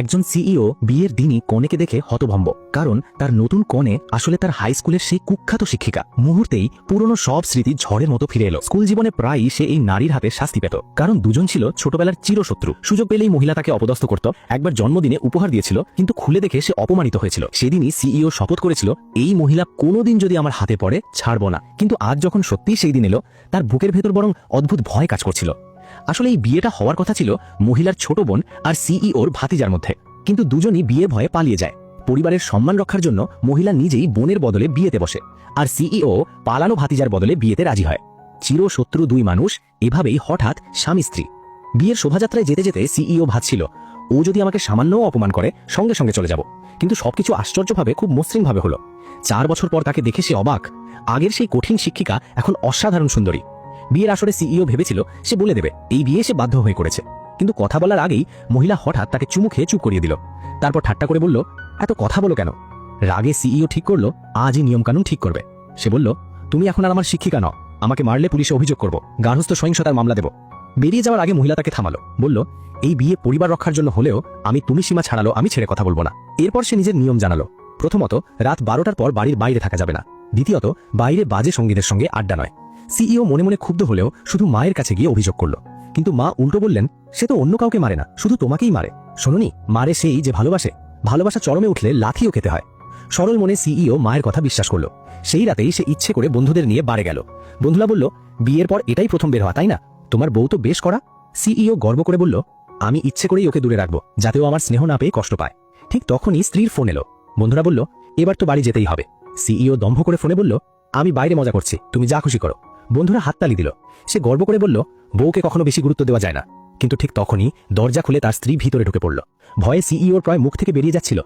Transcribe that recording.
একজন সিইও বিয়ের দিনই কনেকে দেখে হতভম্ব, কারণ তার নতুন কনে আসলে তার হাই স্কুলের সেই কুখ্যাত শিক্ষিকা। মুহূর্তেই পুরনো সব স্মৃতি ঝড়ের মতো ফিরে এলো। স্কুল জীবনে প্রায়ই সে এই নারীর হাতে শাস্তি পেত, কারণ দুজন ছিল ছোটবেলার চিরশত্রু। সুযোগ পেলেই মহিলা তাকে অপদস্থ করত। একবার জন্মদিনে উপহার দিয়েছিল, কিন্তু খুলে দেখে সে অপমানিত হয়েছিল। সেদিনই সিইও শপথ করেছিল, এই মহিলা কোনোদিন যদি আমার হাতে পড়ে ছাড়ব না। কিন্তু আজ যখন সত্যিই সেই দিন এলো, তার বুকের ভেতর বরং অদ্ভুত ভয় কাজ করছিল। আসলে এই বিয়েটা হওয়ার কথা ছিল মহিলার ছোট বোন আর সিইওর ভাতিজার মধ্যে, কিন্তু দুজনই বিয়ের ভয়ে পালিয়ে যায়। পরিবারের সম্মান রক্ষার জন্য মহিলা নিজেই বোনের বদলে বিয়েতে বসে, আর সিইও পালানো ভাতিজার বদলে বিয়েতে রাজি হয়। চিরশত্রু দুই মানুষ এভাবেই হঠাৎ স্বামী স্ত্রী। বিয়ের শোভাযাত্রায় যেতে যেতে সিইও ভাবছিল, ও যদি আমাকে সামান্যও অপমান করে সঙ্গে সঙ্গে চলে যাব। কিন্তু সবকিছু আশ্চর্যভাবে খুব মসৃণভাবে হলো। 4 বছর পর তাকে দেখে সে অবাক। আগের সেই কঠিন শিক্ষিকা এখন অসাধারণ সুন্দরী। বিয়ের আসরে সিইও ভেবেছিল সে বলে দেবে এই বিয়ে সে বাধ্য হয়ে করেছে, কিন্তু কথা বলার আগেই মহিলা হঠাৎ তাকে চুমু খেয়ে চুপ করিয়ে দিল। তারপর ঠাট্টা করে বলল, এত কথা বলো কেন? রাগে সিইও ঠিক করলো আজই নিয়মকানুন ঠিক করবে। সে বলল, তুমি এখন আর আমার শিক্ষিকা নও, আমাকে মারলে পুলিশে অভিযোগ করব, গার্হস্থ্য সহিংসতার মামলা দেব। বেরিয়ে যাওয়ার আগে মহিলা তাকে থামালো, বলল, এই বিয়ে পরিবার রক্ষার জন্য হলেও তুমি সীমা ছাড়ালো আমি ছেড়ে কথা বলবো না। এরপর সে নিজের নিয়ম জানালো, প্রথমত রাত 12টার পর বাড়ির বাইরে থাকা যাবে না। দ্বিতীয়ত বাইরে বাজে সঙ্গীদের সঙ্গে আড্ডা নয়। সিইও মনে মনে ক্ষুব্ধ হলেও শুধু মায়ের কাছে গিয়ে অভিযোগ করলো, কিন্তু মা উল্টো বললেন, সে তো অন্য কাউকে মারে না, শুধু তোমাকেই মারে। শোনোনি, মারে সেই যে ভালোবাসে, ভালোবাসা চরমে উঠলে লাথিও খেতে হয়। সরল মনে সিইও মায়ের কথা বিশ্বাস করলো। সেই রাতেই সে ইচ্ছে করে বন্ধুদের নিয়ে বারে গেল। বন্ধুরা বলল, বিয়ের পর এটাই প্রথম বের হওয়া, তাই না? তোমার বউ তো বেশ করা। সিইও গর্ব করে বলল, আমি ইচ্ছে করেই ওকে দূরে রাখবো, যাতে ও আমার স্নেহ না পেয়ে কষ্ট পায়। ঠিক তখনই স্ত্রীর ফোন এলো। বন্ধুরা বলল, এবার তো বাড়ি যেতেই হবে। সিইও দম্ভ করে ফোনে বলল, আমি বাইরে মজা করছি, তুমি যা খুশি করো। বন্ধুরা হাততালি দিল। সে গর্ব করে বলল, বউকে কখনো বেশি গুরুত্ব দেওয়া যায় না। কিন্তু ঠিক তখনই দরজা খুলে তার স্ত্রী ভিতরে ঢুকে পড়ল। ভয়ে সিইওর প্রায় মুখ থেকে বেরিয়ে যাচ্ছিল।